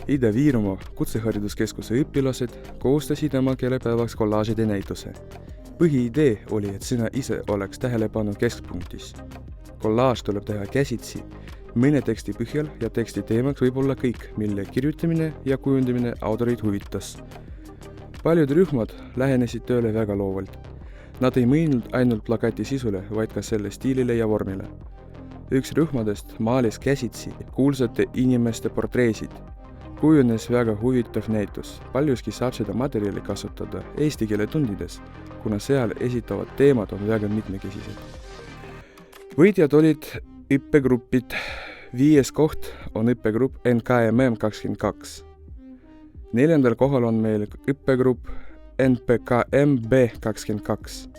Ida-Viirumaa Kutsehariduskeskuse õpilased koostasid oma keelepäevaks kollaažide näituse. Põhiidee oli, et sõna ise oleks tähelepanu keskpunktis. Kollaaž tuleb teha käsitsi, mõne teksti põhjal ja teksti teemaks võib olla kõik, mille kirjutamine ja kujundamine autorid huvitas. Paljud rühmad lähenesid tööle väga loovalt. Nad ei mõelnud ainult plakati sisule, vaid ka selle stiilile ja vormile. Üks rühmadest maalis käsitsi kuulsate inimeste portreesid. Kujunes väga huvitav näitus. Paljuski saab seda materjali kasutada eesti keele tundides, kuna seal esitavad teemad on väga mitmekesised. Võitjad olid õppegrupid. 5. koht on õppegrupp NKMM 22. 4. kohal on meil õppegrupp NPKM B22.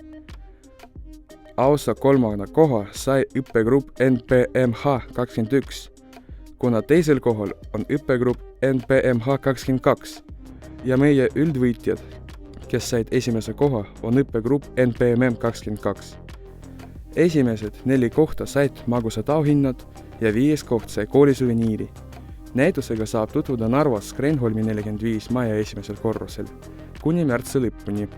Ausa 3. koha sai õppegrupp NPMH 21, kuna 2. kohal on õppegrupp NPMH 22 ja meie üldvõitjad, kes said 1. koha, on õppegrupp NPMM 22. Esimesed 4 kohta said magusad auhinnad ja 5. koht sai koolisuveniiri. Näitusega saab tutvuda Narvas Kreenholmi 45 maja 1. korrusel kuni märtsi lõpuni.